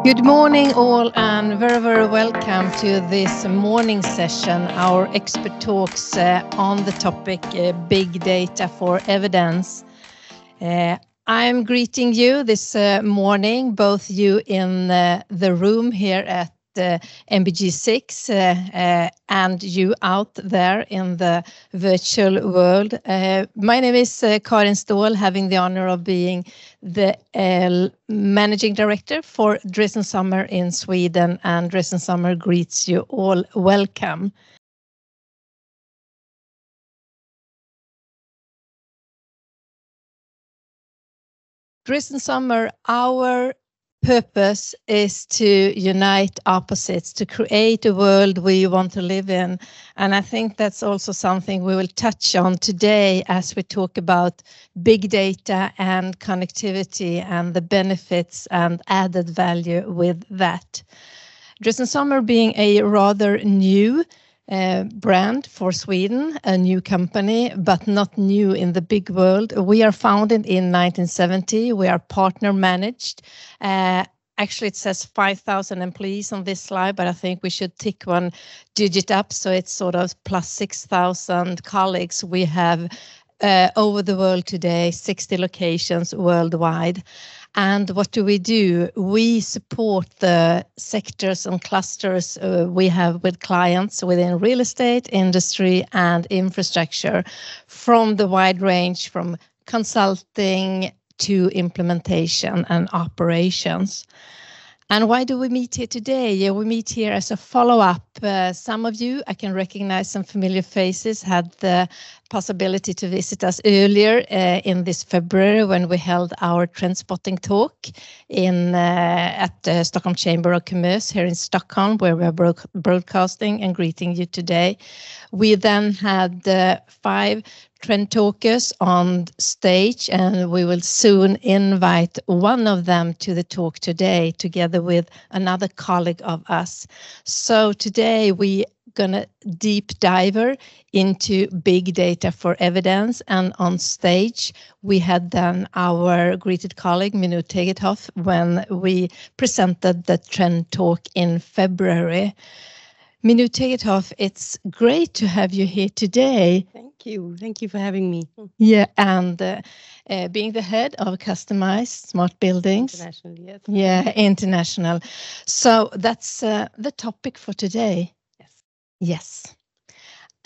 Good morning all and very welcome to this morning session, our expert talks on the topic big data for evidence. I'm greeting you this morning, both you in the room here at MBG6 and you out there in the virtual world. My name is Karin Ståhl, having the honor of being the Managing Director for Drees and Sommer in Sweden, and Drees and Sommer greets you all welcome. Drees and Sommer, our purpose is to unite opposites, to create a world we want to live in. And I think that's also something we will touch on today as we talk about big data and connectivity and the benefits and added value with that. Drees and Sommer being a rather new brand for Sweden, a new company, but not new in the big world. We are founded in 1970. We are partner managed. Actually, it says 5,000 employees on this slide, but I think we should tick one digit up. So it's sort of plus 6,000 colleagues. We have over the world today, 60 locations worldwide. And what do? We support the sectors and clusters we have with clients within real estate, industry, and infrastructure, from the wide range from consulting to implementation and operations. And why do we meet here today? Yeah, we meet here as a follow-up. Some of you, I can recognize some familiar faces, had the possibility to visit us earlier in this February when we held our trend spotting talk at the Stockholm Chamber of Commerce here in Stockholm, where we are broadcasting and greeting you today. We then had 5 trend talkers on stage, and we will soon invite one of them to the talk today together with another colleague of us. So today we gonna deep dive into big data for evidence, and on stage we had then our greeted colleague Minu Tegethoff when we presented the trend talk in February. Minu Tegethoff, it's great to have you here today. Thank you for having me. Yeah, and being the head of customized smart buildings. International, yes. Yeah, international. So that's the topic for today. Yes.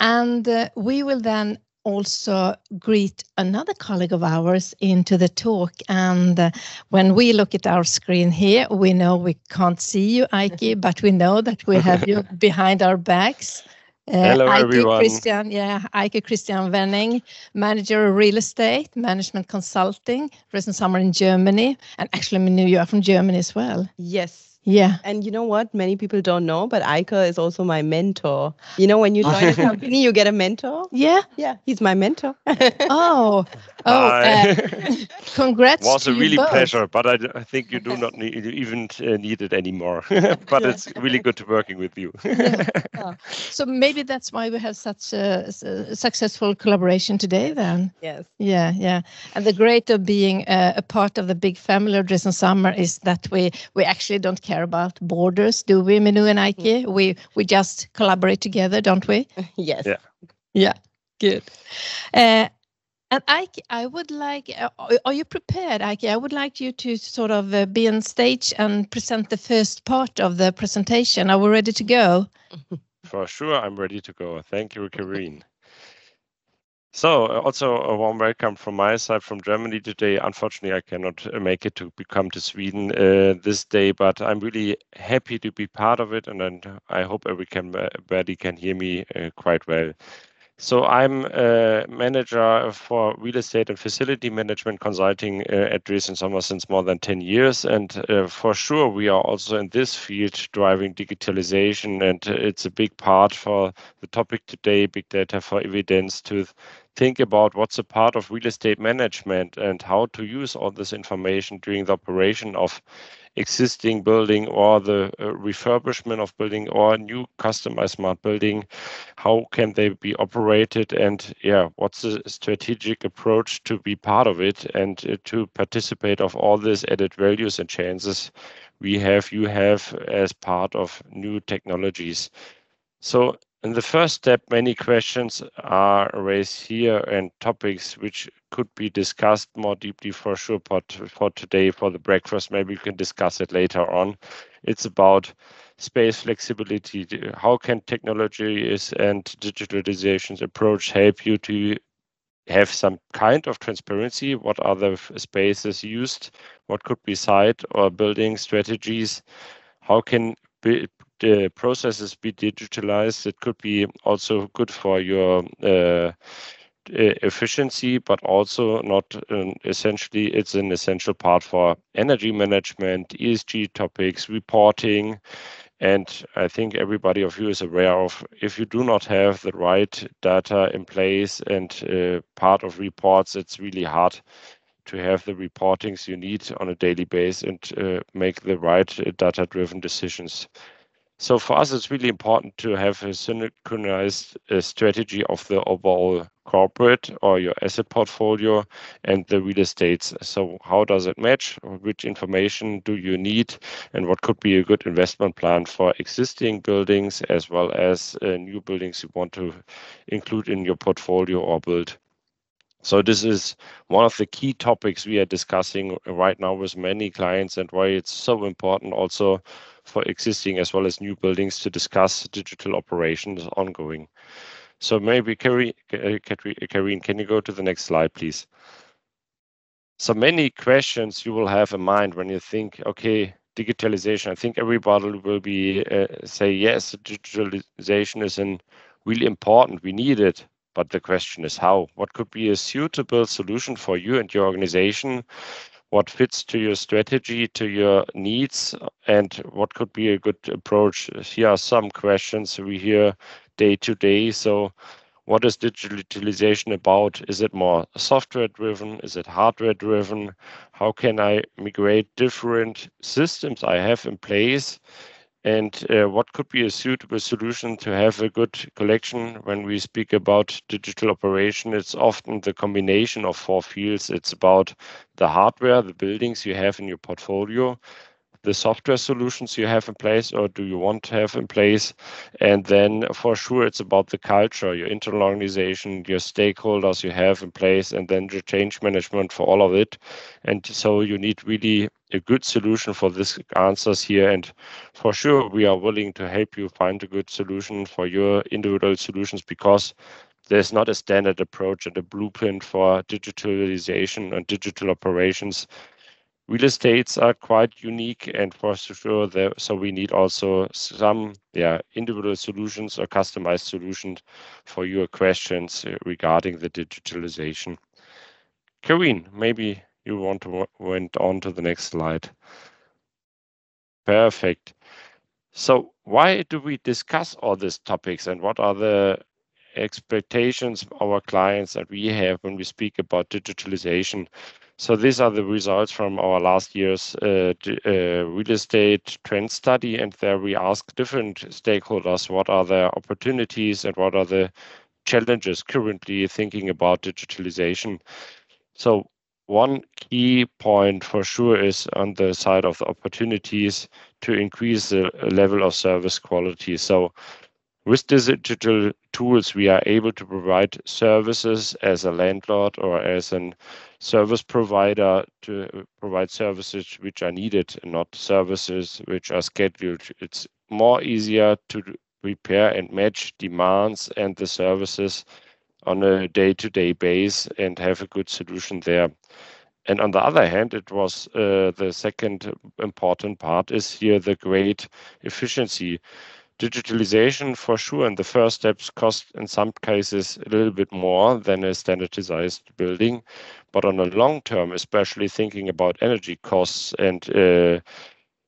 And we will then also greet another colleague of ours into the talk. And when we look at our screen here, we know we can't see you, Eike, but we know that we have you behind our backs. Hello, everyone. Eike Christian Wenning, manager of real estate, management consulting, Drees and Sommer in Germany. And actually, Minu, you are from Germany as well. Yes. Yeah. And you know what? Many people don't know, but Eike is also my mentor. You know, when you join a company, you get a mentor. Yeah. Yeah, he's my mentor. Congrats. Was a really both. pleasure, but I think you do not need it anymore. But it's really good to working with you. So maybe that's why we have such a successful collaboration today then. Yes. Yeah. And the great of being a part of the big family of Drees and Sommer is that we actually don't care about borders, do we, Minu and Eike? We just collaborate together, don't we? Yes. Yeah. Good. And Eike, I would like, are you prepared, Eike? I would like you to sort of be on stage and present the first part of the presentation. Are we ready to go? For sure, I'm ready to go. Thank you, Karin. So also a warm welcome from my side from Germany today. Unfortunately, I cannot make it to come to Sweden this day, but I'm really happy to be part of it, and I hope everybody can hear me quite well. So I'm a manager for real estate and facility management consulting at Drees and Sommer since more than 10 years. And for sure, we are also in this field driving digitalization. And it's a big part for the topic today, big data for evidence, to think about what's a part of real estate management and how to use all this information during the operation of existing building or the refurbishment of building or new customized smart building. How can they be operated, and what's the strategic approach to be part of it and to participate of all these added values and chances you have as part of new technologies. So in the first step, many questions are raised here and topics which could be discussed more deeply for sure, but for today, for the breakfast, maybe we can discuss it later on. It's about space flexibility. How can technologies and digitalization's approach help you to have some kind of transparency? What are the spaces used? What could be site or building strategies? How can the processes be digitalized? It could be also good for your efficiency, but also not essentially. It's an essential part for energy management, ESG topics, reporting. And I think everybody of you is aware of, if you do not have the right data in place and part of reports, it's really hard to have the reportings you need on a daily basis and make the right data-driven decisions. So for us, it's really important to have a synchronized strategy of the overall corporate or your asset portfolio and the real estates. So how does it match? Which information do you need? And what could be a good investment plan for existing buildings as well as new buildings you want to include in your portfolio or build? So this is one of the key topics we are discussing right now with many clients, and why it's so important also for existing as well as new buildings to discuss digital operations ongoing. So maybe Karin, can you go to the next slide, please? So many questions you will have in mind when you think, okay, digitalization. I think everybody will be say, yes, digitalization is really important. We need it. But the question is how? What could be a suitable solution for you and your organization? What fits to your strategy, to your needs, and what could be a good approach? Here are some questions we hear day to day. So what is digitalization about? Is it more software driven? Is it hardware driven? How can I migrate different systems I have in place? And what could be a suitable solution to have a good collection? When we speak about digital operation, it's often the combination of four fields. It's about the hardware, the buildings you have in your portfolio, the software solutions you have in place or do you want to have in place. And then for sure, it's about the culture, your internal organization, your stakeholders you have in place, and then the change management for all of it. And so you need really a good solution for these answers here. And for sure, we are willing to help you find a good solution for your individual solutions, because there's not a standard approach and a blueprint for digitalization and digital operations. Real estates are quite unique, and for sure, so we need also some individual solutions or customized solutions for your questions regarding the digitalization. Karin, maybe you want to went on to the next slide. Perfect. So why do we discuss all these topics, and what are the expectations of our clients that we have when we speak about digitalization? So these are the results from our last year's real estate trend study, and there we ask different stakeholders what are their opportunities and what are the challenges currently thinking about digitalization. So one key point for sure is on the side of the opportunities to increase the level of service quality. So with digital tools, we are able to provide services as a landlord or as a service provider to provide services which are needed and not services which are scheduled. It's more easier to prepare and match demands and the services on a day-to-day basis and have a good solution there. And on the other hand, it was the second important part is here the great efficiency. Digitalization, for sure, in the first steps cost in some cases a little bit more than a standardized building. But on a long term, especially thinking about energy costs and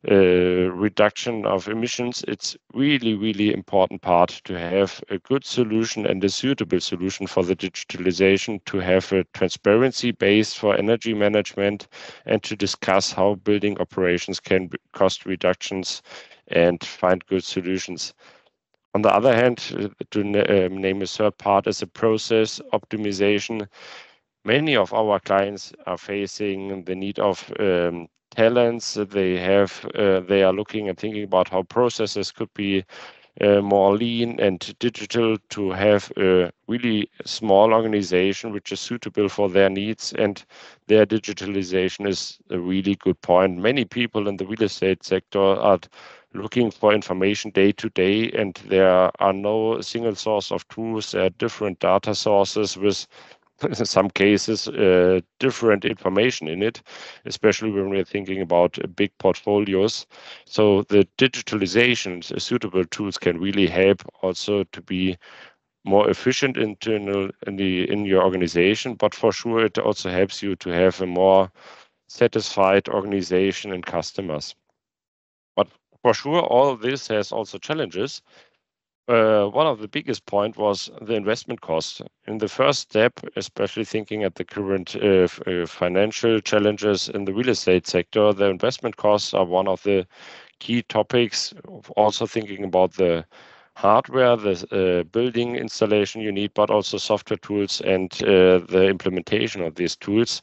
reduction of emissions, it's really, really important part to have a good solution and a suitable solution for the digitalization, to have a transparency base for energy management, and to discuss how building operations can cost reductions and find good solutions. On the other hand, to name a third part is a process optimization. Many of our clients are facing the need of talents that they have. They are looking and thinking about how processes could be more lean and digital to have a really small organization which is suitable for their needs, and their digitalization is a really good point. Many people in the real estate sector are looking for information day to day, and there are no single source of truth. There are different data sources with in some cases different information in it, especially when we're thinking about big portfolios. So the digitalization, suitable tools can really help also to be more efficient in your organization, but for sure it also helps you to have a more satisfied organization and customers. But for sure, all of this has also challenges. One of the biggest point was the investment cost. In the first step, especially thinking at the current financial challenges in the real estate sector, the investment costs are one of the key topics. Also thinking about the hardware, the building installation you need, but also software tools and the implementation of these tools.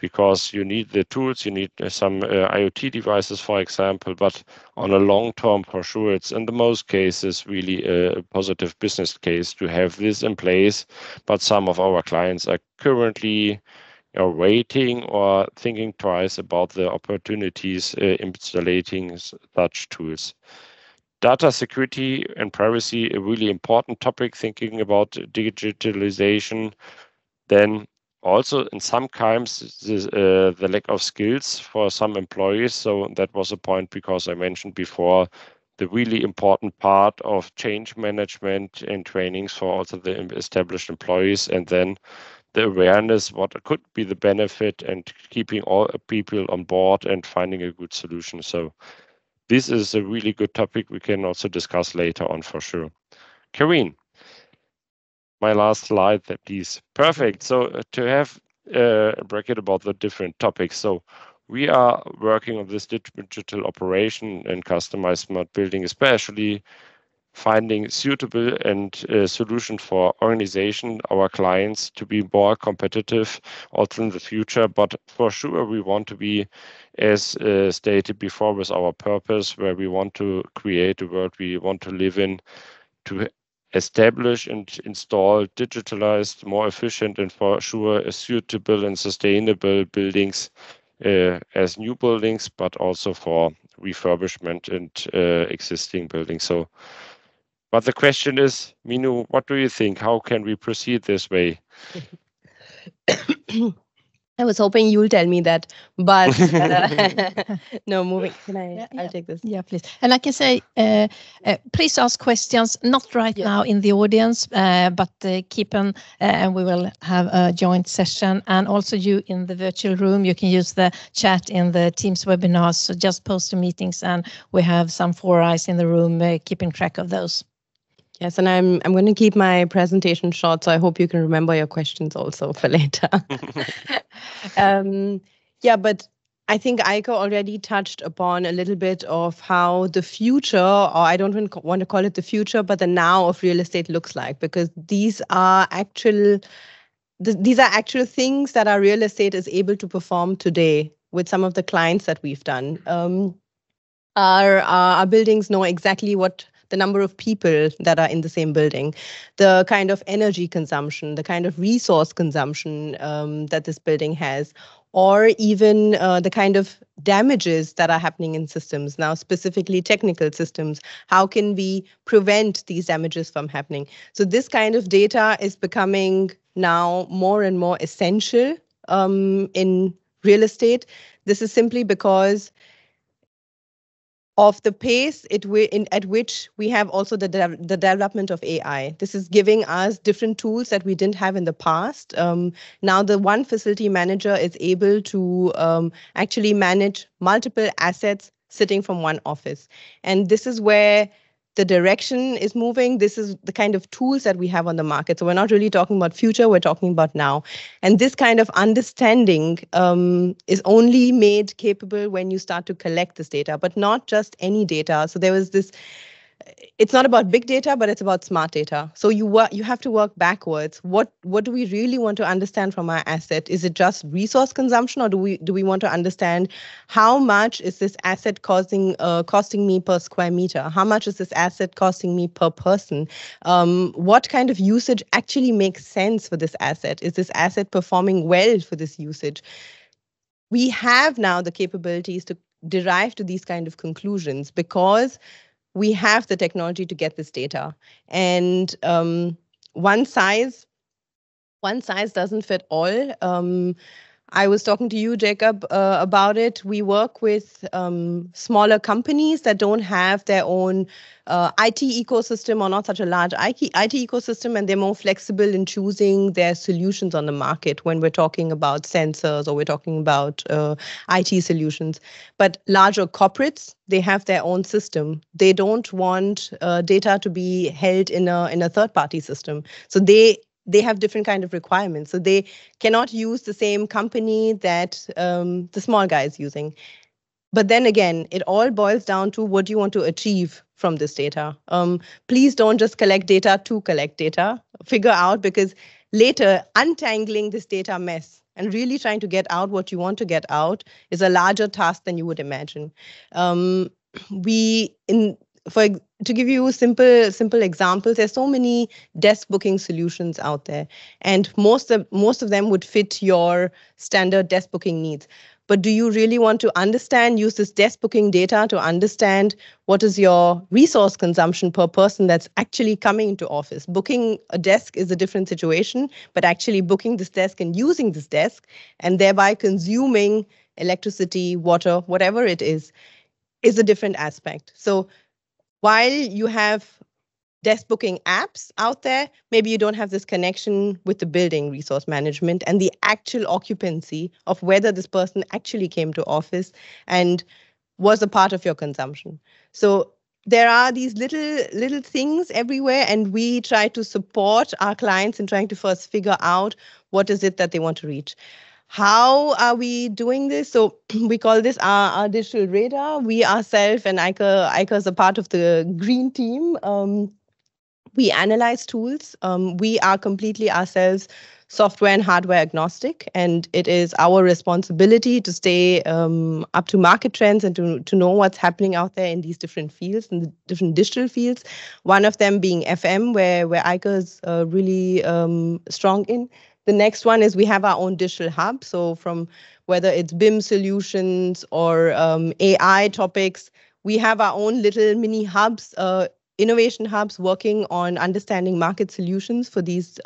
Because you need the tools, you need some IoT devices, for example, but on a long term, for sure, it's in the most cases really a positive business case to have this in place. But some of our clients are currently waiting or thinking twice about the opportunities installing such tools. Data security and privacy, a really important topic, thinking about digitalization. Then also in some times the lack of skills for some employees. So that was a point because I mentioned before the really important part of change management and trainings for also the established employees, and then the awareness what could be the benefit and keeping all people on board and finding a good solution. So this is a really good topic we can also discuss later on for sure. Karin, my last slide, please. Perfect. So to have a bracket about the different topics. So we are working on this digital operation and customized smart building, especially finding suitable and solution for organization, our clients to be more competitive also in the future. But for sure, we want to be, as stated before, with our purpose, where we want to create a world we want to live in, to establish and install digitalized, more efficient, and for sure suitable and sustainable buildings as new buildings, but also for refurbishment and existing buildings. So, but the question is, Minu, what do you think? How can we proceed this way? I was hoping you'll tell me that, but no, moving. Can I? Yeah, I'll take this. Yeah, please. And I can say, please ask questions, not right now in the audience, but keep them, and we will have a joint session. And also you in the virtual room, you can use the chat in the Teams webinars. So just post the meetings, and we have some 4 eyes in the room keeping track of those. Yes, and I'm going to keep my presentation short, so I hope you can remember your questions also for later. Yeah, but I think Eike already touched upon a little bit of how the future, or I don't even want to call it the future, but the now of real estate looks like, because these are actual things that our real estate is able to perform today with some of the clients that we've done. Our buildings know exactly what the number of people that are in the same building, the kind of energy consumption, the kind of resource consumption that this building has, or even the kind of damages that are happening in systems. Now, specifically technical systems, how can we prevent these damages from happening? So this kind of data is becoming now more and more essential in real estate. This is simply because of the pace at which we have also the development of AI. This is giving us different tools that we didn't have in the past. Now the one facility manager is able to actually manage multiple assets sitting from one office. And this is where the direction is moving. This is the kind of tools that we have on the market. So we're not really talking about future, we're talking about now. And this kind of understanding is only made capable when you start to collect this data, but not just any data. So there was this it's not about big data, but it's about smart data. So you have to work backwards. What do we really want to understand from our asset? Is it just resource consumption, or do we want to understand how much is this asset costing me per square meter? How much is this asset costing me per person? What kind of usage actually makes sense for this asset? Is this asset performing well for this usage? We have now the capabilities to derive to these kind of conclusions because we have the technology to get this data. And one size doesn't fit all. I was talking to you, Jacob, about it. We work with smaller companies that don't have their own IT ecosystem or not such a large IT ecosystem, and they're more flexible in choosing their solutions on the market when we're talking about sensors or we're talking about IT solutions. But larger corporates, they have their own system. They don't want data to be held in a third-party system. So they have different kind of requirements. So they cannot use the same company that the small guy is using. But then again, it all boils down to what you want to achieve from this data. Please don't just collect data to collect data. Figure out, because later untangling this data mess and really trying to get out what you want to get out is a larger task than you would imagine. To give you simple examples, there's so many desk booking solutions out there, and most of them would fit your standard desk booking needs. But do you really want to use this desk booking data to understand what is your resource consumption per person that's actually coming into office? Booking a desk is a different situation, but actually booking this desk and using this desk and thereby consuming electricity, water, whatever it is a different aspect. So while you have desk booking apps out there, maybe you don't have this connection with the building resource management and the actual occupancy of whether this person actually came to office and was a part of your consumption. So there are these little things everywhere, and we try to support our clients in trying to first figure out what is it that they want to reach. How are we doing this? So we call this our digital radar. We ourselves, and Eike is a part of the green team. We analyze tools. We are completely ourselves software and hardware agnostic, and it is our responsibility to stay up to market trends and to know what's happening out there in these different fields, in the different digital fields. One of them being FM, where Eike is really strong in. The next one is we have our own digital hub. So from whether it's BIM solutions or AI topics, we have our own little mini hubs, innovation hubs working on understanding market solutions for these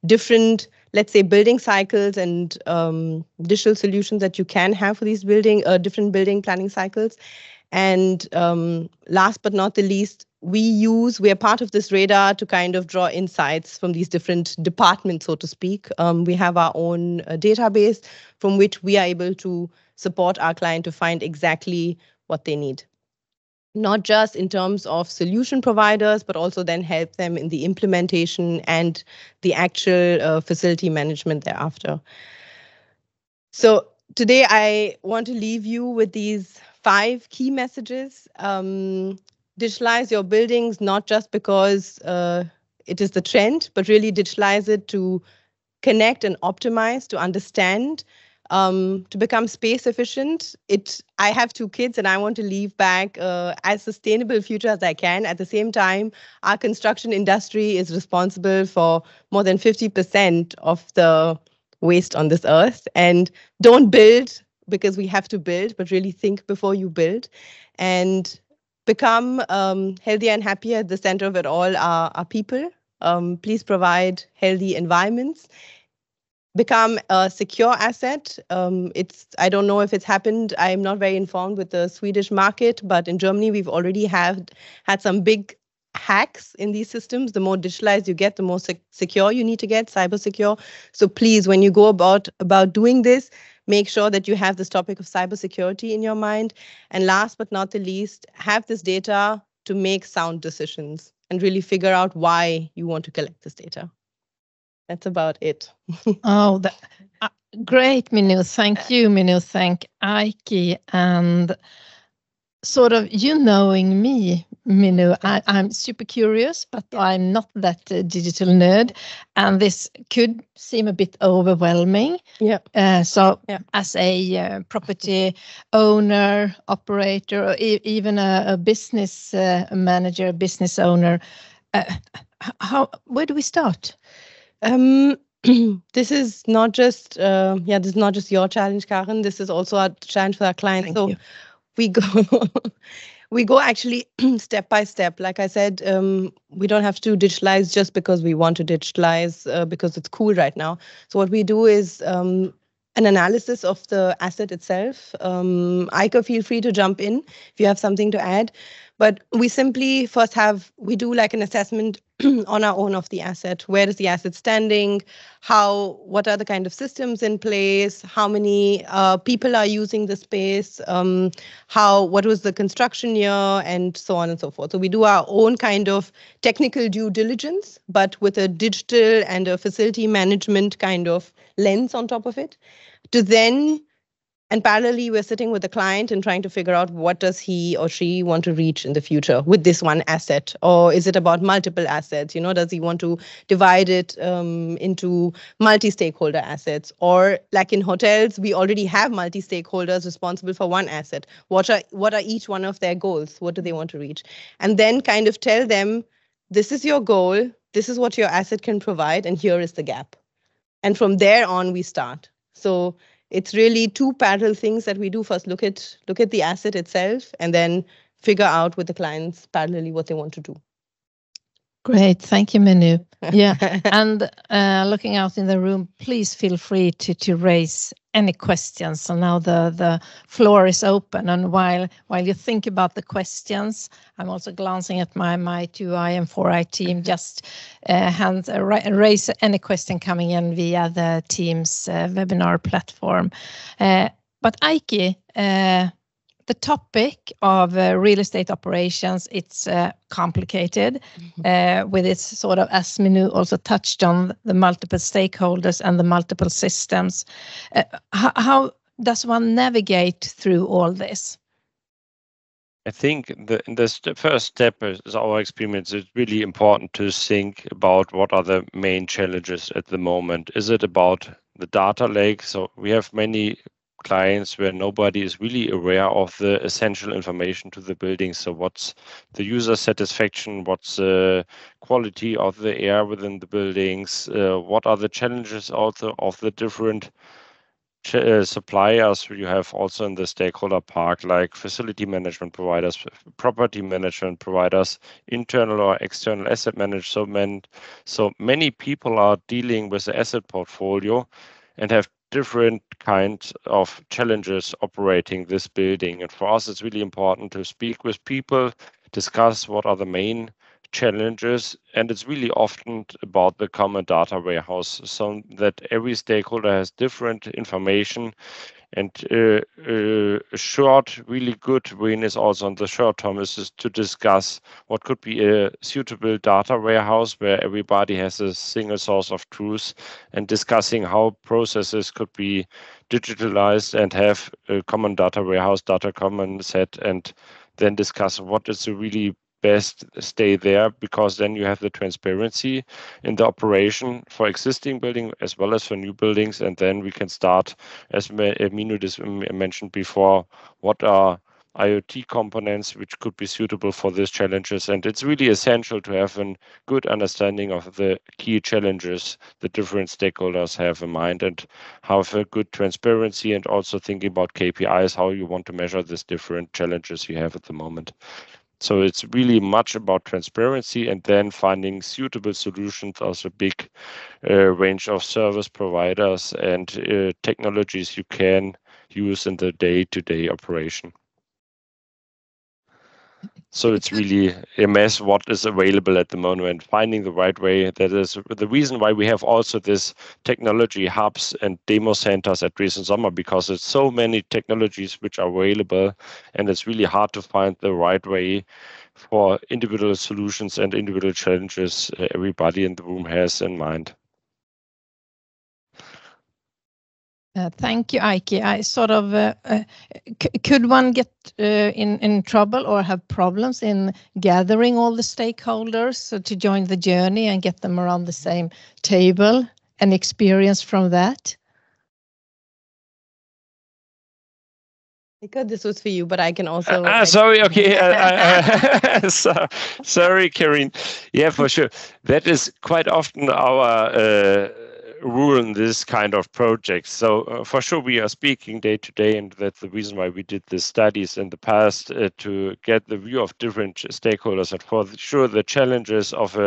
different, let's say, building cycles and digital solutions that you can have for these different building planning cycles. And last but not the least, we are part of this radar to kind of draw insights from these different departments, so to speak. We have our own database from which we are able to support our client to find exactly what they need. Not just in terms of solution providers, but also then help them in the implementation and the actual facility management thereafter. So today I want to leave you with these 5 key messages. Digitalize your buildings, not just because it is the trend, but really digitalize it to connect and optimize, to understand, to become space efficient. I have 2 kids and I want to leave back as sustainable future as I can. At the same time, our construction industry is responsible for more than 50% of the waste on this earth. And don't build because we have to build, but really think before you build. And become healthier and happier. At the center of it all are people. Please provide healthy environments. Become a secure asset. I don't know if it's happened. I'm not very informed with the Swedish market, but in Germany, we've already had some big hacks in these systems. The more digitalized you get, the more secure you need to get, cyber secure. So please, when you go about doing this, make sure that you have this topic of cybersecurity in your mind. And last but not the least, have this data to make sound decisions and really figure out why you want to collect this data. That's about it. Oh, great, Minu. Thank you, Minu. Thank Eike. And sort of, you knowing me, Minu. I'm super curious, but I'm not that digital nerd, and this could seem a bit overwhelming. Yeah. As a property owner, operator, or even a business manager, business owner, where do we start? This is not just this is not just your challenge, Karin. This is also a challenge for our clients. Thank you. We go we go actually step by step. Like I said, we don't have to digitalize just because we want to digitalize because it's cool right now. So what we do is an analysis of the asset itself. Eike, feel free to jump in if you have something to add. But we simply first we do like an assessment on our own of the asset. Where is the asset standing? What are the kind of systems in place? How many people are using the space? What was the construction year? And so on and so forth. So we do our own kind of technical due diligence, but with a digital and a facility management kind of lens on top of it. And parallelly, we're sitting with the client and trying to figure out what does he or she want to reach in the future with this one asset, or is it about multiple assets? Does he want to divide it into multi-stakeholder assets, or like in hotels, we already have multi-stakeholders responsible for one asset. What are each one of their goals? What do they want to reach? And then kind of tell them, this is your goal, this is what your asset can provide, and here is the gap. And from there on, we start. So it's really two parallel things that we do. First, look at the asset itself, and then figure out with the clients parallelly what they want to do. Great, thank you, Minu. Yeah, and looking out in the room, please feel free to raise any questions. So now the floor is open, and while you think about the questions, I'm also glancing at my 2i and 4i team. Just raise any question coming in via the Teams webinar platform. But Eike, the topic of real estate operations, it's complicated with its sort of, as Minu also touched on, the multiple stakeholders and the multiple systems. How does one navigate through all this? I think the first step is our experience. It's really important to think about what are the main challenges at the moment. Is it about the data lake? So we have many clients where nobody is really aware of the essential information to the building. So what's the user satisfaction? What's the quality of the air within the buildings? What are the challenges also of the different suppliers you have also in the stakeholder park, like facility management providers, property management providers, internal or external asset management. So many people are dealing with the asset portfolio and have different kinds of challenges operating this building. And for us, it's really important to speak with people, discuss what are the main challenges, and it's really often about the common data warehouse, so that every stakeholder has different information. And a short, really good win is also on the short term is to discuss what could be a suitable data warehouse where everybody has a single source of truth, and discussing how processes could be digitalized and have a common data warehouse, data common set, and then discuss what is the really best stay there, because then you have the transparency in the operation for existing building as well as for new buildings. And then we can start, as Minu mentioned before, what are IoT components which could be suitable for these challenges. And it's really essential to have a good understanding of the key challenges the different stakeholders have in mind, and have a good transparency, and also thinking about KPIs, how you want to measure these different challenges you have at the moment. So it's really much about transparency, and then finding suitable solutions as a big range of service providers and technologies you can use in the day-to-day operation. So it's really a mess what is available at the moment, finding the right way. That is the reason why we have also this technology hubs and demo centers at Drees and Sommer, because it's so many technologies which are available, and it's really hard to find the right way for individual solutions and individual challenges everybody in the room has in mind. Thank you, Eike. I sort of could one get in trouble or have problems in gathering all the stakeholders to join the journey and get them around the same table and experience from that? Eike, this was for you, but I can also. Sorry. Okay. Sorry, Karin. Yeah, for sure. That is quite often our rule in this kind of projects. So for sure, we are speaking day to day, and that's the reason why we did the studies in the past to get the view of different stakeholders. And for sure, the challenges of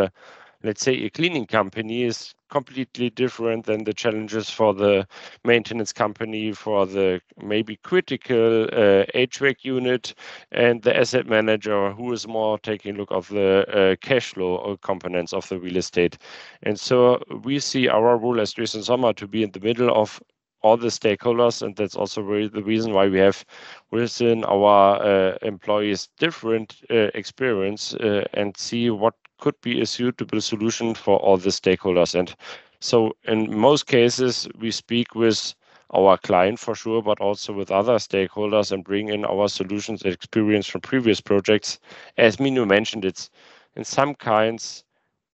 let's say a cleaning company is completely different than the challenges for the maintenance company, for the maybe critical HVAC unit, and the asset manager who is more taking a look of the cash flow components of the real estate. And so we see our role as Drees and Sommer to be in the middle of all the stakeholders, and that's also really the reason why we have within our employees different experience and see what could be a suitable solution for all the stakeholders. And so in most cases, we speak with our client for sure, but also with other stakeholders and bring in our solutions and experience from previous projects. As Minu mentioned, it's in some kinds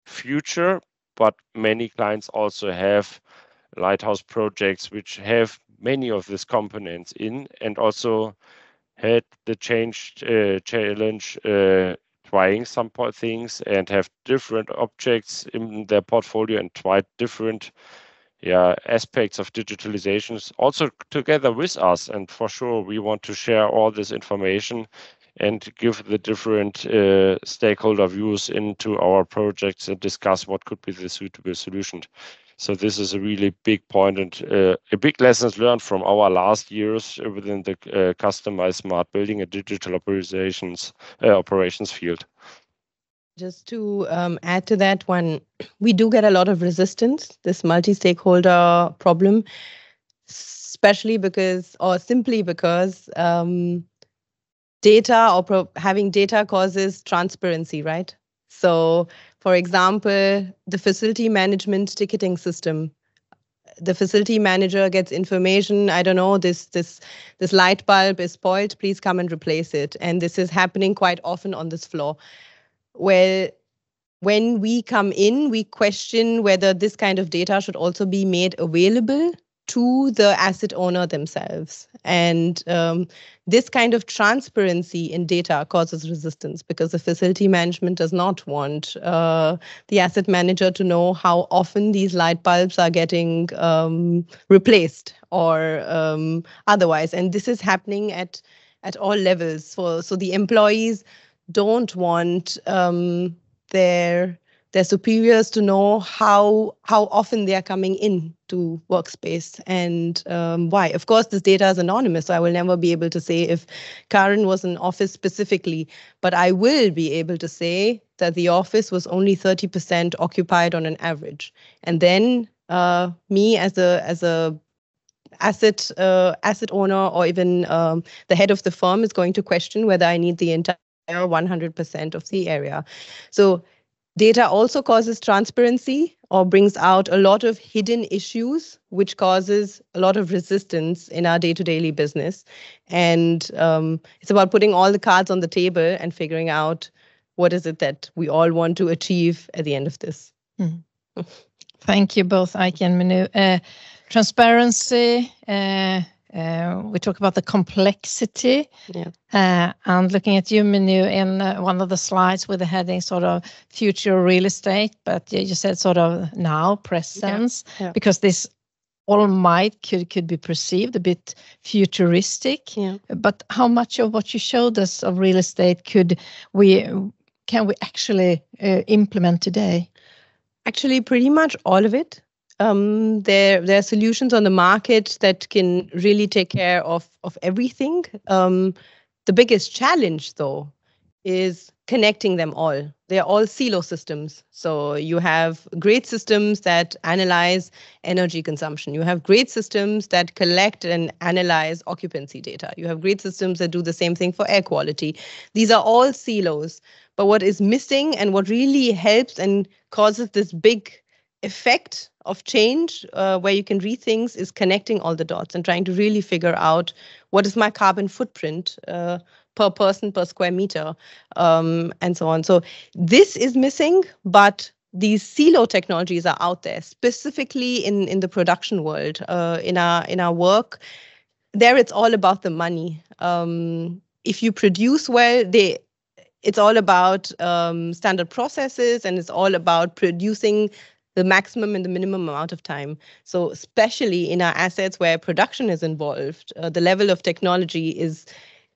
future, but many clients also have lighthouse projects which have many of these components in, and also had the challenge trying some things and have different objects in their portfolio and tried different aspects of digitalizations also together with us. And for sure, we want to share all this information and give the different stakeholder views into our projects and discuss what could be the suitable solution. So this is a really big point and a big lessons learned from our last years within the customized smart building and digital operations field. Just to add to that one, we do get a lot of resistance, this multi-stakeholder problem, especially because, or simply because data or having data causes transparency, right? So, for example, the facility management ticketing system. The facility manager gets information, I don't know, this light bulb is spoiled, please come and replace it. And this is happening quite often on this floor. Well, when we come in, we question whether this kind of data should also be made available to the asset owner themselves. And this kind of transparency in data causes resistance because the facility management does not want the asset manager to know how often these light bulbs are getting replaced or otherwise. And this is happening at all levels. So the employees don't want their superiors to know how often they are coming in to workspace and why. Of course, this data is anonymous, so I will never be able to say if Karin was in office specifically, but I will be able to say that the office was only 30% occupied on an average. And then me as a asset owner or even the head of the firm is going to question whether I need the entire 100% of the area. So data also causes transparency or brings out a lot of hidden issues, which causes a lot of resistance in our day-to-day business. And it's about putting all the cards on the table and figuring out what is it that we all want to achieve at the end of this. Mm-hmm. Thank you both, Eike and Minu. Transparency, we talk about the complexity. Yeah. And looking at you, Minu, in one of the slides with the heading sort of future real estate, but you said sort of now, presence, because this all could be perceived a bit futuristic. Yeah. But how much of what you showed us of real estate can we actually implement today? Actually, pretty much all of it. There are solutions on the market that can really take care of everything. The biggest challenge, though, is connecting them all. They're all silo systems. So you have great systems that analyze energy consumption. You have great systems that collect and analyze occupancy data. You have great systems that do the same thing for air quality. These are all silos. But what is missing and what really helps and causes this big effect of change, where you can read things, is connecting all the dots and trying to really figure out what is my carbon footprint per person, per square meter, and so on. So this is missing, but these silo technologies are out there, specifically in the production world. In our work, there it's all about the money. If you produce well, it's all about standard processes, and it's all about producing the maximum and the minimum amount of time. So especially in our assets where production is involved, the level of technology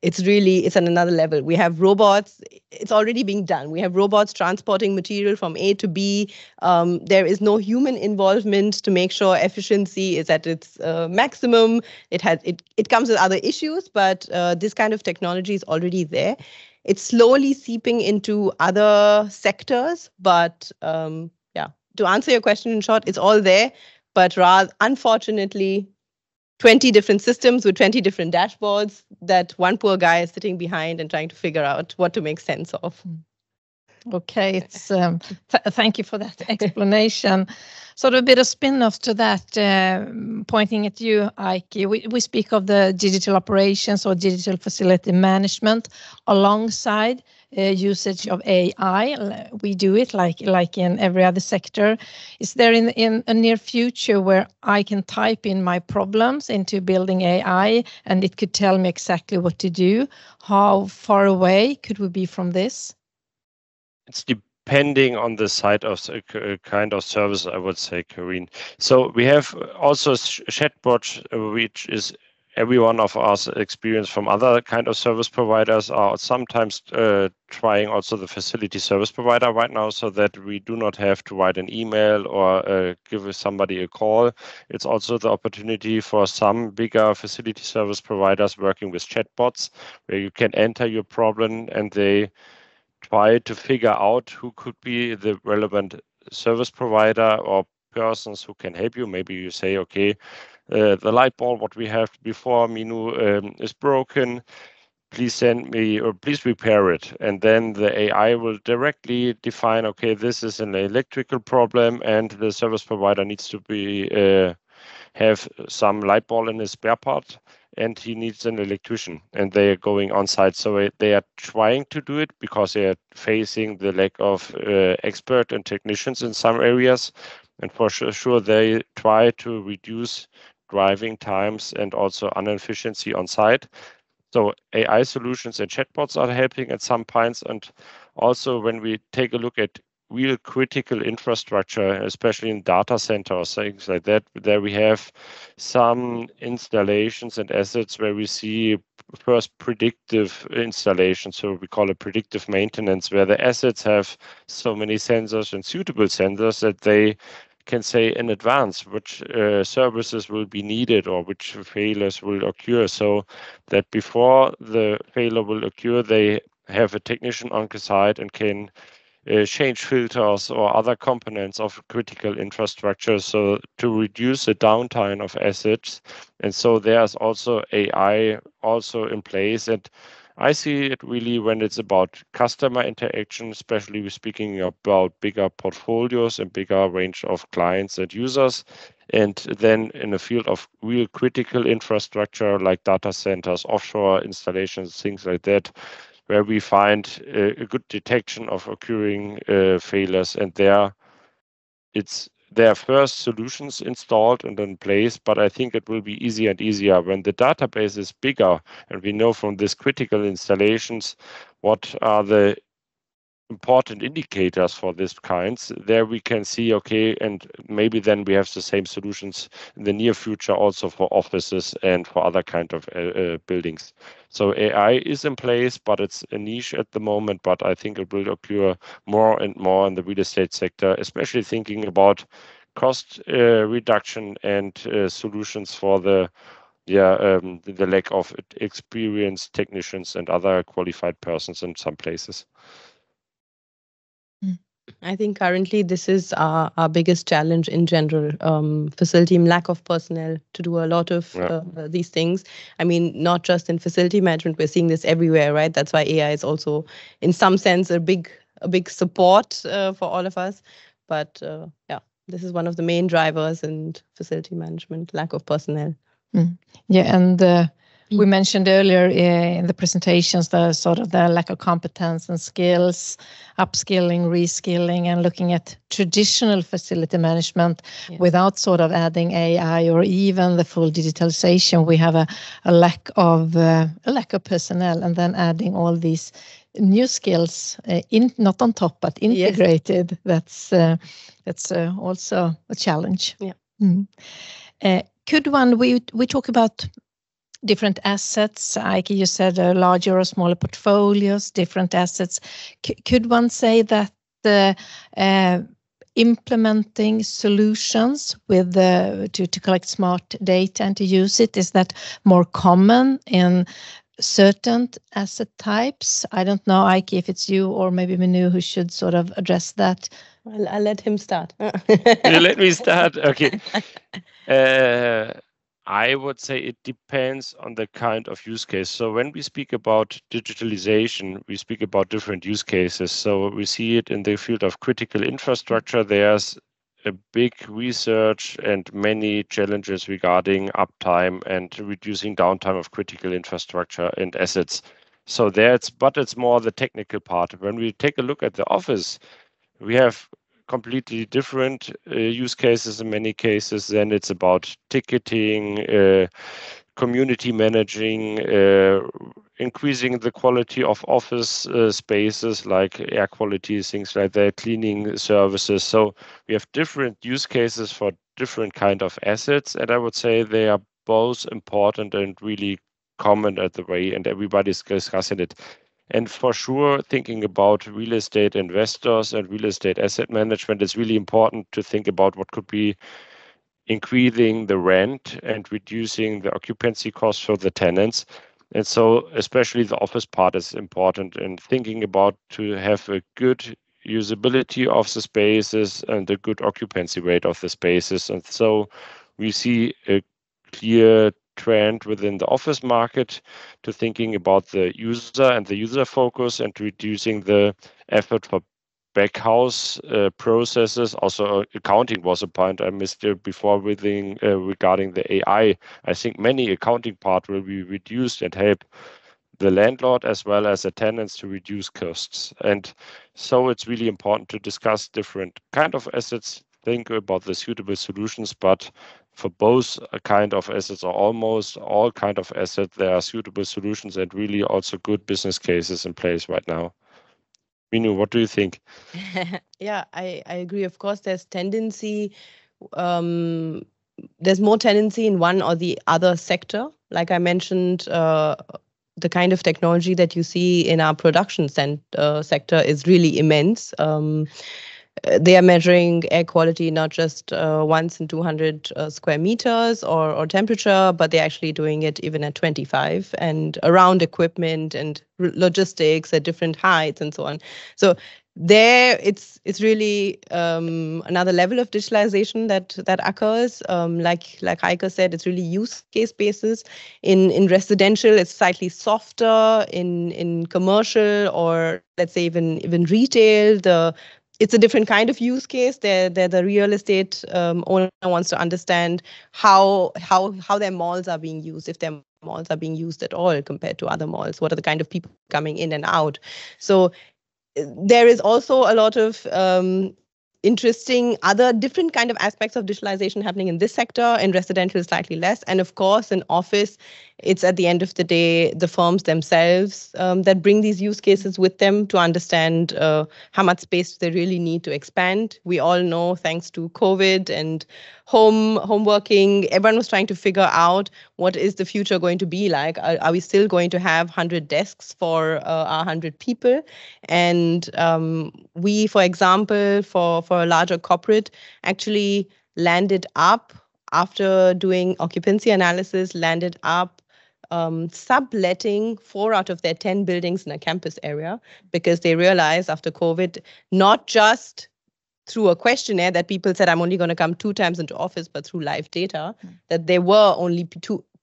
it's at another level. We have robots. It's already being done. We have robots transporting material from A to B. There is no human involvement to make sure efficiency is at its maximum. It comes with other issues, but this kind of technology is already there. It's slowly seeping into other sectors, but to answer your question in short, it's all there, but unfortunately, 20 different systems with 20 different dashboards that one poor guy is sitting behind and trying to figure out what to make sense of. Okay, it's thank you for that explanation. Sort of a bit of spin-off to that, pointing at you, Eike. We speak of the digital operations or digital facility management alongside usage of AI. We do it like in every other sector. Is there in a near future where I can type in my problems into building AI and it could tell me exactly what to do? How far away could we be from this? It's depending on the side of kind of service, I would say, Karin. So we have also chatbot, which is every one of us experience from other kind of service providers are sometimes trying also the facility service provider right now, so that we do not have to write an email or give somebody a call. It's also the opportunity for some bigger facility service providers working with chatbots, where you can enter your problem and they try to figure out who could be the relevant service provider or persons who can help you. Maybe you say, okay, the light bulb, what we have before Minu is broken. Please send me, or please repair it. And then the AI will directly define, okay, this is an electrical problem and the service provider needs to be have some light bulb in his spare part, and he needs an electrician, and they are going on site. So they are trying to do it because they are facing the lack of expert and technicians in some areas. And for sure, they try to reduce driving times and also inefficiency on site. So AI solutions and chatbots are helping at some points. And also when we take a look at real critical infrastructure, especially in data centers, things like that, there we have some installations and assets where we see first predictive installation. So we call it predictive maintenance, where the assets have so many sensors and suitable sensors that they can say in advance which services will be needed or which failures will occur, so that before the failure will occur, they have a technician on the site and can change filters or other components of critical infrastructure, so to reduce the downtime of assets. And so there's also AI also in place. And I see it really when it's about customer interaction, especially we're speaking about bigger portfolios and bigger range of clients and users. And then in the field of real critical infrastructure like data centers, offshore installations, things like that, where we find a good detection of occurring failures. And there are first solutions installed and in place, but I think it will be easier and easier when the database is bigger and we know from these critical installations what are the important indicators for these kinds. There we can see, okay, and maybe then we have the same solutions in the near future also for offices and for other kind of buildings. So AI is in place, but it's a niche at the moment, but I think it will occur more and more in the real estate sector, especially thinking about cost reduction and solutions for the lack of experienced technicians and other qualified persons in some places. I think currently this is our biggest challenge in general, facility lack of personnel to do a lot of these things. I mean, not just in facility management, we're seeing this everywhere, right? That's why AI is also, in some sense, a big support for all of us. But This is one of the main drivers in facility management, lack of personnel. Yeah, and we mentioned earlier in the presentations the sort of the lack of competence and skills, upskilling, reskilling, and looking at traditional facility management without sort of adding AI or even the full digitalization. We have a lack of personnel, and then adding all these new skills not on top but integrated. That's also a challenge. Yeah. Could we talk about different assets? Eike, you said larger or smaller portfolios, different assets. Could one say that implementing solutions with to collect smart data and to use it, is that more common in certain asset types? I don't know, Eike, if it's you or maybe Minu who should sort of address that. I'll let him start. You let me start. Okay. I would say it depends on the kind of use case. So when we speak about digitalization, we speak about different use cases. So we see it in the field of critical infrastructure. There's a big research and many challenges regarding uptime and reducing downtime of critical infrastructure and assets. So but it's more the technical part. When we take a look at the office, we have completely different use cases in many cases. Then it's about ticketing, community managing, increasing the quality of office spaces like air quality, things like that, cleaning services. So we have different use cases for different kind of assets, and I would say they are both important and really common at the way, and everybody's discussing it. And for sure, thinking about real estate investors and real estate asset management, it's really important to think about what could be increasing the rent and reducing the occupancy costs for the tenants. And so especially the office part is important, and thinking about to have a good usability of the spaces and a good occupancy rate of the spaces. And so we see a clear trend within the office market to thinking about the user and the user focus and reducing the effort for back house processes. Also, accounting was a point I missed before regarding the AI. I think many accounting part will be reduced and help the landlord as well as the tenants to reduce costs. And so it's really important to discuss different kind of assets, think about the suitable solutions, but for both kind of assets or almost all kind of assets, there are suitable solutions and really also good business cases in place right now. Minu, what do you think? Yeah, I agree. Of course, there's more tendency in one or the other sector. Like I mentioned, the kind of technology that you see in our production sector is really immense. They are measuring air quality not just once in 200 square meters or temperature, but they're actually doing it even at 25 and around equipment and logistics at different heights and so on. So there, it's really another level of digitalization that occurs. Like Eike said, it's really use case basis. In residential, it's slightly softer. In commercial or let's say even retail, it's a different kind of use case. The real estate owner wants to understand how their malls are being used, if their malls are being used at all compared to other malls. What are the kind of people coming in and out? So there is also a lot of interesting other different kind of aspects of digitalization happening in this sector. In residential, slightly less. And of course, in office, it's at the end of the day, the firms themselves that bring these use cases with them to understand how much space they really need to expand. We all know, thanks to COVID and home working, everyone was trying to figure out what is the future going to be like. Are we still going to have 100 desks for our 100 people? And we, for example, for a larger corporate, actually landed up, after doing occupancy analysis, subletting 4 out of their 10 buildings in a campus area, because they realized after COVID, not just through a questionnaire that people said, I'm only going to come 2 times into office, but through live data, that there were only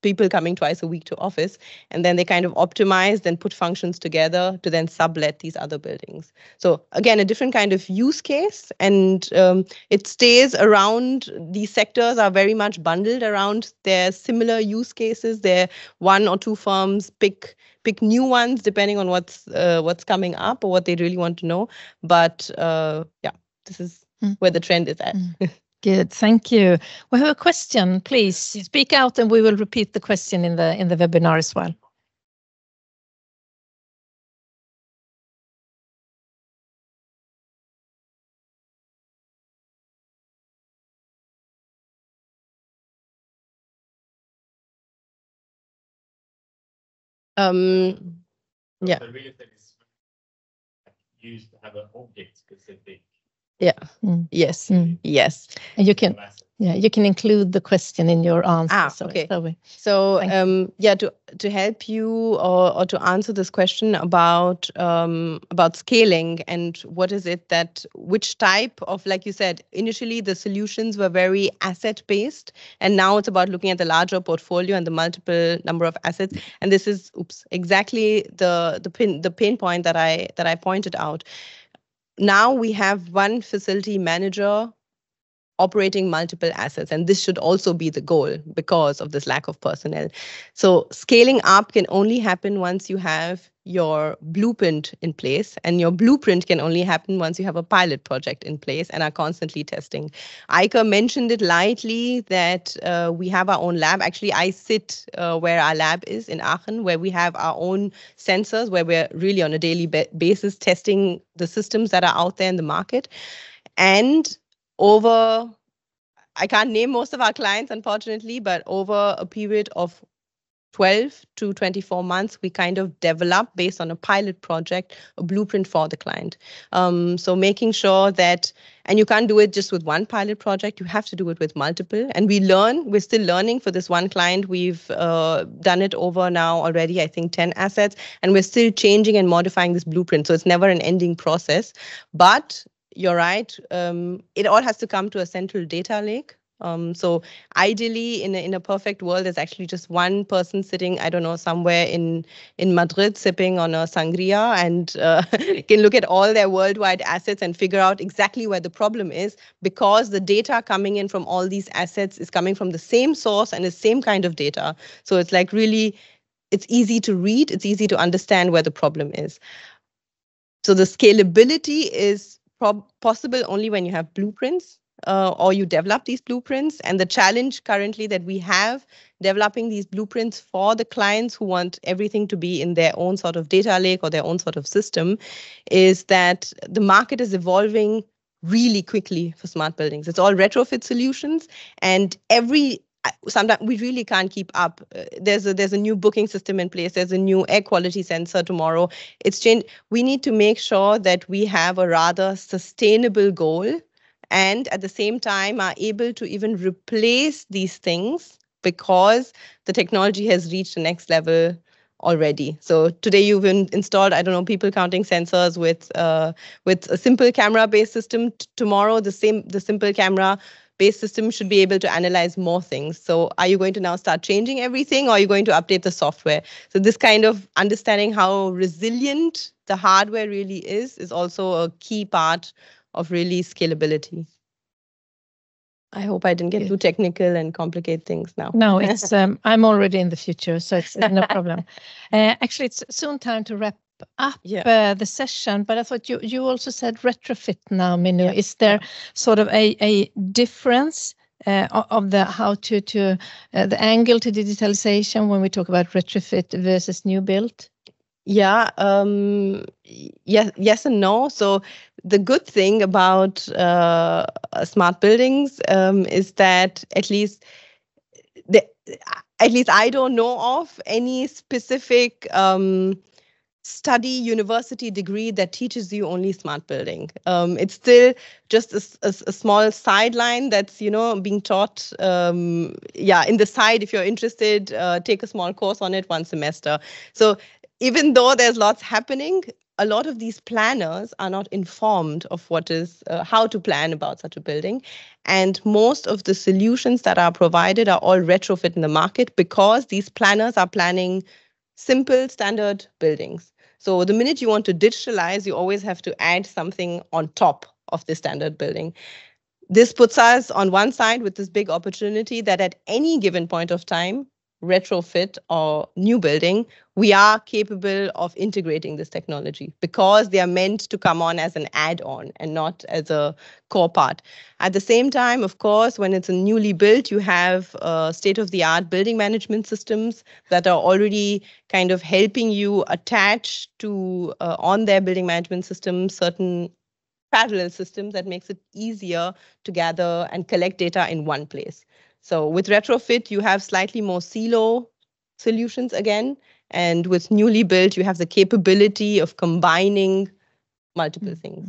people coming twice a week to office, and then they kind of optimize, then put functions together to then sublet these other buildings. So again, a different kind of use case, and it stays around. These sectors are very much bundled around their similar use cases. They're one or two firms pick new ones depending on what's coming up or what they really want to know. But this is where the trend is at. Good, thank you. We have a question, please speak out, and we will repeat the question in the webinar as well. Yeah. The real estate is used to have an object specific. Yeah. Yes. Yes. And you can include the question in your answer. Okay. So to help you or to answer this question about scaling and what is it which type of, like you said, initially the solutions were very asset based, and now it's about looking at the larger portfolio and the multiple number of assets. And this is exactly the pain point that I pointed out. Now we have one facility manager operating multiple assets, and this should also be the goal because of this lack of personnel. So scaling up can only happen once you have your blueprint in place, and your blueprint can only happen once you have a pilot project in place and are constantly testing. Eike mentioned it lightly that we have our own lab. Actually, I sit where our lab is in Aachen, where we have our own sensors, where we're really on a daily basis testing the systems that are out there in the market. And I can't name most of our clients, unfortunately, but over a period of 12 to 24 months, we kind of develop, based on a pilot project, a blueprint for the client. So making sure that, and you can't do it just with one pilot project, you have to do it with multiple. And we're still learning. For this one client, we've done it over now already, I think 10 assets, and we're still changing and modifying this blueprint. So it's never an ending process. But you're right, it all has to come to a central data lake. So ideally, in a perfect world, there's actually just one person sitting, I don't know, somewhere in Madrid, sipping on a sangria, and can look at all their worldwide assets and figure out exactly where the problem is, because the data coming in from all these assets is coming from the same source and the same kind of data. So it's like really, it's easy to read, it's easy to understand where the problem is. So the scalability is possible only when you have blueprints. Or you develop these blueprints. And the challenge currently that we have developing these blueprints for the clients who want everything to be in their own sort of data lake or their own sort of system is that the market is evolving really quickly for smart buildings. It's all retrofit solutions, and sometimes we really can't keep up. There's a new booking system in place. There's a new air quality sensor tomorrow. It's changed. We need to make sure that we have a rather sustainable goal, and at the same time are able to even replace these things because the technology has reached the next level already. So today you've installed, I don't know, people counting sensors with a simple camera-based system. Tomorrow, the simple camera-based system should be able to analyze more things. So are you going to now start changing everything, or are you going to update the software? So this kind of understanding how resilient the hardware really is also a key part of really scalability. I hope I didn't get too technical and complicate things now. No, it's I'm already in the future, so it's no problem. Actually, it's soon time to wrap up the session, but I thought you also said retrofit now, Minu. Yeah. Is there sort of a difference of the how to the angle to digitalization when we talk about retrofit versus new build? Yeah, yes and no. So the good thing about smart buildings is that at least I don't know of any specific study university degree that teaches you only smart building. It's still just a small sideline that's, being taught. In the side, if you're interested, take a small course on it 1 semester. So even though there's lots happening, a lot of these planners are not informed of what is how to plan about such a building. And most of the solutions that are provided are all retrofit in the market because these planners are planning simple standard buildings. So the minute you want to digitalize, you always have to add something on top of the standard building. This puts us on one side with this big opportunity that at any given point of time, retrofit or new building, we are capable of integrating this technology because they are meant to come on as an add-on and not as a core part. At the same time, of course, when it's a newly built, you have state-of-the-art building management systems that are already kind of helping you attach to on their building management system certain parallel systems that makes it easier to gather and collect data in one place. So with retrofit, you have slightly more silo solutions again. And with newly built, you have the capability of combining multiple things.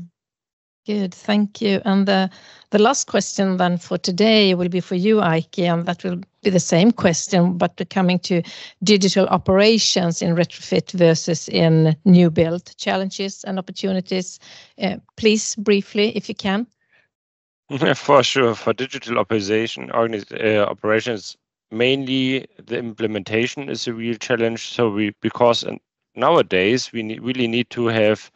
Good, thank you. And the last question then for today will be for you, Eike, and that will be the same question, but coming to digital operations in retrofit versus in new build, challenges and opportunities. Please, briefly, if you can. For sure, for digital operations, mainly the implementation is a real challenge. So because nowadays we really need to have,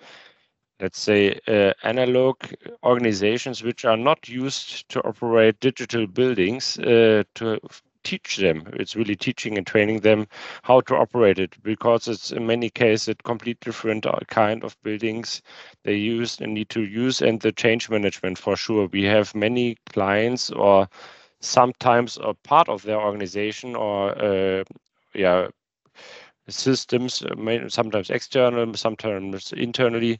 let's say, analog organizations which are not used to operate digital buildings to teach them. It's really teaching and training them how to operate it, because it's in many cases a complete different kind of buildings they use and need to use, and the change management for sure. We have many clients, or sometimes a part of their organization, or systems, sometimes external, sometimes internally,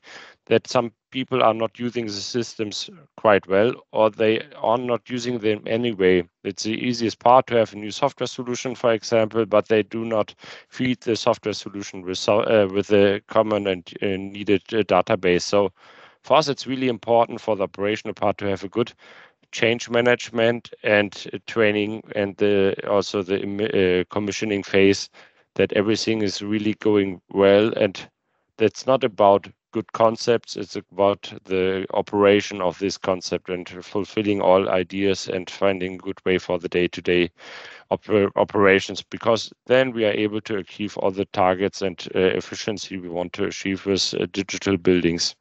that some people are not using the systems quite well, or they are not using them anyway. It's the easiest part to have a new software solution, for example, but they do not feed the software solution with a common and needed database. So for us, it's really important for the operational part to have a good change management and training, and also the commissioning phase, that everything is really going well. And that's not about good concepts, it's about the operation of this concept and fulfilling all ideas and finding a good way for the day-to-day operations, because then we are able to achieve all the targets and efficiency we want to achieve with digital buildings.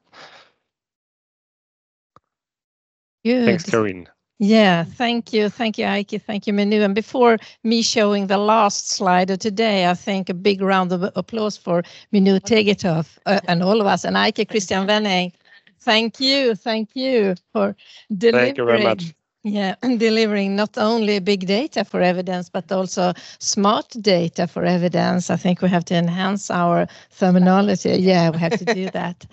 Good. Thanks, Karin. Yeah, thank you, Eike, thank you, Minu. And before me showing the last slide of today, I think a big round of applause for Minu Tegethoff and all of us, and Eike, Christian Wenning. Thank you for delivering. Thank you very much. Yeah, and delivering not only big data for evidence, but also smart data for evidence. I think we have to enhance our terminology. Yeah, we have to do that.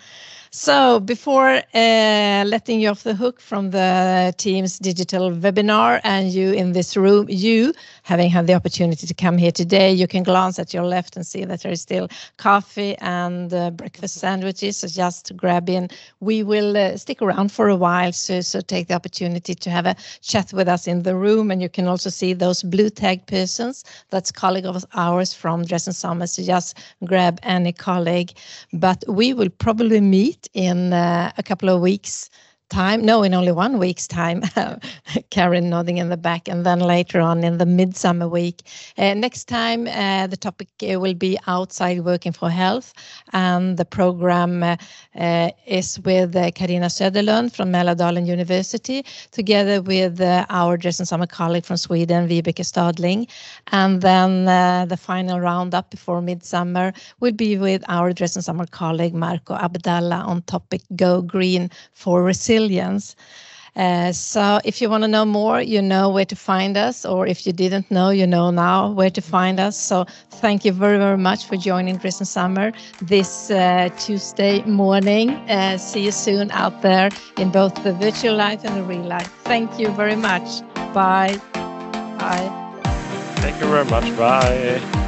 So before letting you off the hook from the team's digital webinar, and you in this room, you having had the opportunity to come here today, you can glance at your left and see that there is still coffee and breakfast sandwiches. So just grab in. We will stick around for a while, so take the opportunity to have a chat with us in the room. And you can also see those blue tag persons. That's colleague of ours from Drees and Sommer. So just grab any colleague. But we will probably meet in a couple of weeks' time. No, in only 1 week's time. Karin nodding in the back. And then later on in the midsummer week. Next time, the topic will be outside working for health. And the program is with Karina Söderlund from Mälardalen University, together with our Drees and Sommer colleague from Sweden, Vibeke Stadling. And then the final roundup before midsummer will be with our Drees and Sommer colleague, Marco Abdallah, on topic Go Green for Resilience. So if you want to know more, you know where to find us, or if you didn't know, you know now where to find us. So thank you very, very much for joining Drees and Sommer this Tuesday morning. See you soon out there in both the virtual life and the real life. Thank you very much. Bye. Bye. Thank you very much. Bye.